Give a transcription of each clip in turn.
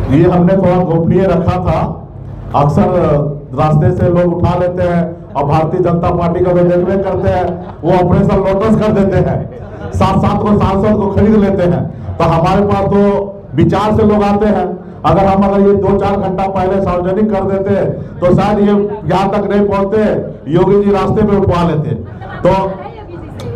ये हमने थोड़ा गोपनीय रखा था। अक्सर रास्ते से लोग उठा लेते हैं और भारतीय जनता पार्टी का देखभाल करते हैं, वो ऑपरेशन लोटस कर देते हैं, साथ साथ को सांसद को खरीद लेते हैं। तो हमारे पास तो विचार से लोग आते हैं। अगर ये 2-4 घंटा पहले सार्वजनिक कर देते तो शायद ये यहाँ तक नहीं पहुंचते, योगी जी रास्ते में उठवा लेते। तो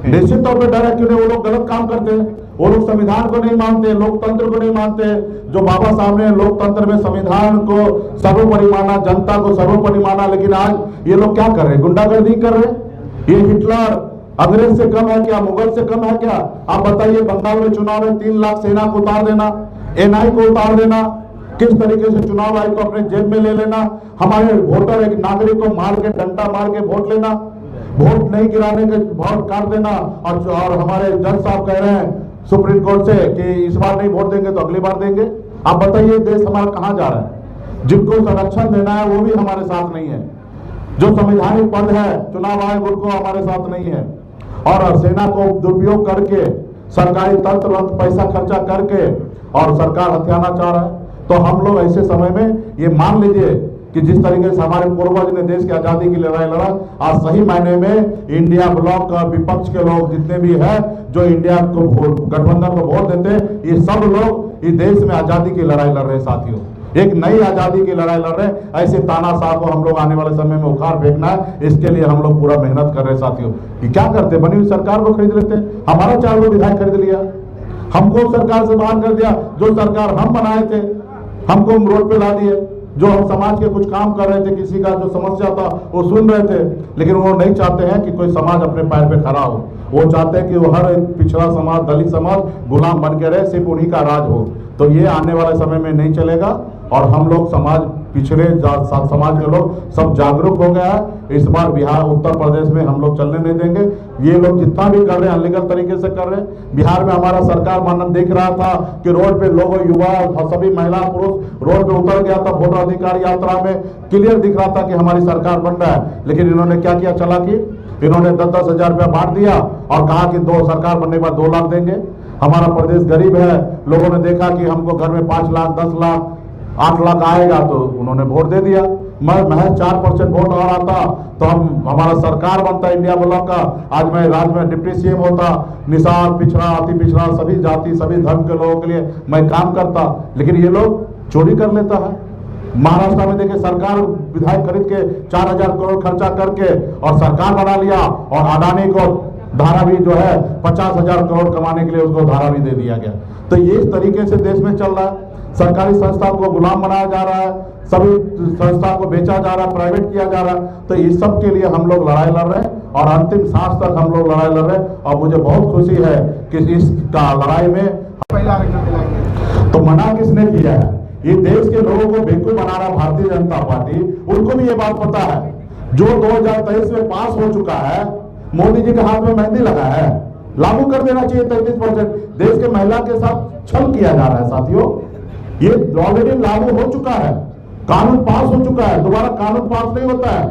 निश्चित तौर पर डर है, क्योंकि वो लोग गलत काम करते हैं, वो लोग संविधान को नहीं मानते, लोकतंत्र को नहीं मानते। जो बाबा साहब ने लोकतंत्र में संविधान को सर्वोपरि माना, जनता को सर्वोपरि माना, लेकिन आज ये लोग क्या कर रहे हैं? गुंडागर्दी कर रहे हैं। ये हिटलर अंग्रेज से कम है क्या? मुगल से कम है क्या? आप बताइए, बंगाल में चुनाव में 3 लाख सेना को उतार देना, एनआई को उतार देना, किस तरीके से चुनाव आयोग को अपने जेब में ले लेना, हमारे वोटर एक नागरिक को मार के, डंडा मार के वोट लेना, वोट नहीं गिराने के वोट काट देना। और हमारे जज साहब कह रहे हैं सुप्रीम कोर्ट से कि इस बार नहीं वोट देंगे तो अगली बार देंगे। आप बताइए, देश हमारा कहां जा रहा है? जिनको संरक्षण देना है वो भी हमारे साथ नहीं है, जो संवैधानिक पद है चुनाव आयोग उनको हमारे साथ नहीं है, और सेना को दुरुपयोग करके, सरकारी तंत्र पैसा खर्चा करके और सरकार हथियाना चाह रहा है। तो हम लोग ऐसे समय में ये मान लीजिए कि जिस तरीके से हमारे पूर्वज ने देश की आजादी की लड़ाई लड़ा, आज सही मायने में इंडिया ब्लॉक का विपक्ष के लोग जितने भी हैं, जो इंडिया को गठबंधन को वोट देते, ये सब लोग इस देश में आजादी की लड़ाई लड़ रहे हैं। साथियों, एक नई आजादी की लड़ाई लड़ रहे हैं। ऐसे तानाशाह को हम लोग आने वाले समय में उखाड़ फेंकना है, इसके लिए हम लोग पूरा मेहनत कर रहे हैं। साथियों, ये क्या करते? बनी हुई सरकार को खरीद लेते। हमारा 4 विधायक खरीद लिया, हमको सरकार से बाहर कर दिया। जो सरकार हम बनाए थे हमको रोड पे ला दिए। जो हम समाज के कुछ काम कर रहे थे, किसी का जो समस्या था वो सुन रहे थे, लेकिन वो नहीं चाहते हैं कि कोई समाज अपने पैर पे खड़ा हो। वो चाहते हैं कि वो हर पिछड़ा समाज, दलित समाज गुलाम बन के रहे, सिर्फ उन्हीं का राज हो। तो ये आने वाले समय में नहीं चलेगा, और हम लोग समाज, पिछड़े समाज के लोग सब जागरूक हो गया है। इस बार बिहार, उत्तर प्रदेश में हम लोग चलने नहीं देंगे। ये लोग जितना भी कर रहे हैं अनलीगल तरीके से कर रहे हैं। बिहार में हमारा सरकार मानन देख रहा था कि रोड पे लोग, युवा, सभी महिला पुरुष रोड पे उतर गया था। वोटर अधिकार यात्रा में क्लियर दिख रहा था कि हमारी सरकार बन रहा है, लेकिन इन्होंने क्या किया? चालाकी, इन्होंने 10-10 हजार रुपया बांट दिया और कहा कि सरकार बनने के बाद 2 लाख देंगे। हमारा प्रदेश गरीब है, लोगों ने देखा कि हमको घर में 5 लाख, 10 लाख, 8 लाख आएगा, तो उन्होंने वोट दे दिया। महज 4% वोट और आता तो हमारा सरकार बनता इंडिया ब्लॉक का। आज मैं राज्य में डिप्टी सीएम होता, निषाद, पिछड़ा, अति पिछड़ा, सभी जाति, सभी धर्म के लोगों के लिए मैं काम करता। लेकिन ये लोग चोरी कर लेता है। महाराष्ट्र में देखिए, सरकार विधायक खरीद के 4000 करोड़ खर्चा करके और सरकार बना लिया, और अडानी को धारा भी जो है 50,000 करोड़ कमाने के लिए उसको धारा भी दे दिया गया। तो ये इस तरीके से देश में चल रहा है। सरकारी संस्था को गुलाम बनाया जा रहा है, सभी संस्था को बेचा जा रहा है, प्राइवेट किया जा रहा है। तो इस सब के लिए हम लोग लड़ाई लड़ रहे हैं, और अंतिम सांस तक हम लोग लड़ाई लड़ रहे हैं। और मुझे बहुत खुशी है कि इस लड़ाई में तो मना किसने किया है? ये देश के लोगों को बेवकूफ बना रहा भारतीय जनता पार्टी। उनको भी ये बात पता है, जो 2023 में पास हो चुका है, मोदी जी के हाथ में मेहंदी लगा है, लागू कर देना चाहिए 33%। देश के महिला के साथ छल किया जा रहा है। साथियों, ये ऑलरेडी लागू हो चुका है, कानून पास हो चुका है, दोबारा कानून पास नहीं होता है।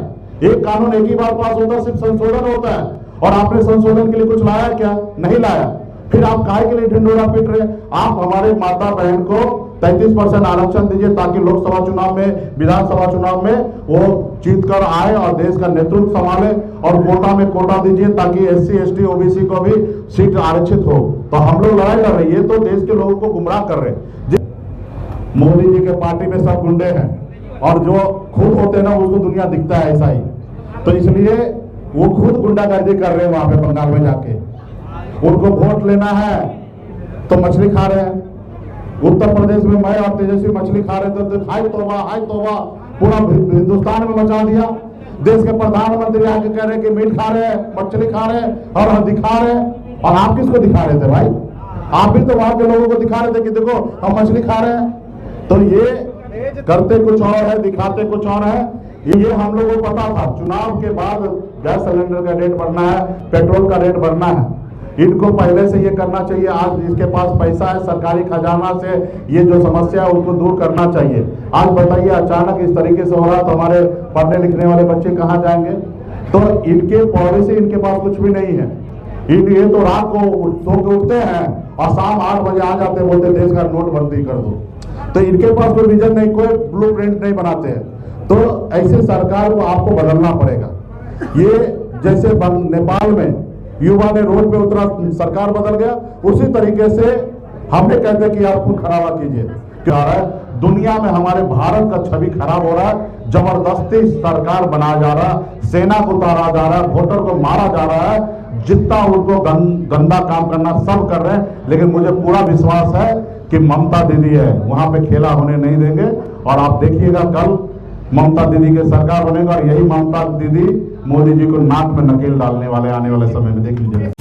एक कानून एक ही बार पास होता है, सिर्फ संशोधन होता है। और आपने संशोधन के लिए कुछ लाया क्या? नहीं लाया। फिर आप काहे के लिए ढिंडोरा पीट रहे? आप हमारे माता बहन को 33% आरक्षण दीजिए, ताकि लोकसभा चुनाव में, विधानसभा चुनाव में वो जीत कर आए और देश का नेतृत्व संभाले। और कोटा में कोटा दीजिए, ताकि SC, ST, OBC को भी सीट आरक्षित हो। तो हम लोग लड़ाई लड़ रहे हैं। ये तो देश के लोगों को गुमराह कर रहे हैं। मोदी जी के पार्टी में सब गुंडे हैं, और जो खुद होते हैं ना, उसको दुनिया दिखता है ऐसा ही। तो इसलिए वो खुद गुंडागर्दी कर रहे हैं वहां पे बंगाल में जाके। उनको वोट लेना है तो मछली खा रहे हैं। उत्तर प्रदेश में मैं और तेजस्वी मछली खा रहे थे, हाय तौबा, हाय तौबा, पूरा हिंदुस्तान में मचा दिया। देश के प्रधानमंत्री आके कह रहे हैं कि मीट खा रहे हैं, मछली खा रहे हैं और दिखा रहे हैं। और आप किसको दिखा रहे थे भाई? आप भी तो वहां के लोगों को दिखा रहे थे कि देखो हम मछली खा रहे हैं। तो ये करते कुछ और है, दिखाते कुछ और है। ये हम लोगों को पता था। चुनाव के बाद गैस सिलेंडर का रेट बढ़ना है, पेट्रोल का रेट बढ़ना है, इनको पहले से ये करना चाहिए। आज जिसके पास पैसा है, सरकारी खजाना से ये जो समस्या है उनको दूर करना चाहिए। आज बताइए, अचानक इस तरीके से हो रहा तो हमारे पढ़ने लिखने वाले बच्चे कहाँ जाएंगे? तो इनके पॉलिसी, इनके पास कुछ भी नहीं है। ये तो रात को सो के उठते हैं और शाम 8 बजे आ जाते, बोलते देश का नोटबंदी कर दो। तो इनके पास कोई विजन नहीं, कोई ब्लूप्रिंट नहीं बनाते हैं। तो ऐसे सरकार को आपको बदलना पड़ेगा। ये जैसे नेपाल में युवा ने रोड पे उतरा, सरकार बदल गया, उसी तरीके से हमने कहते कि आप खुद खराबा कीजिए। क्या है, दुनिया में हमारे भारत का छवि खराब हो रहा है, जबरदस्ती सरकार बनाया जा रहा है, सेना को उतारा जा रहा है, वोटर को मारा जा रहा है, जितना उनको गंदा काम करना सब कर रहे हैं। लेकिन मुझे पूरा विश्वास है कि ममता दीदी है, वहां पे खेला होने नहीं देंगे। और आप देखिएगा कल ममता दीदी के सरकार बनेगा और यही ममता दीदी मोदी जी को नाक में नकेल डालने वाले आने वाले समय में, देख लीजिएगा।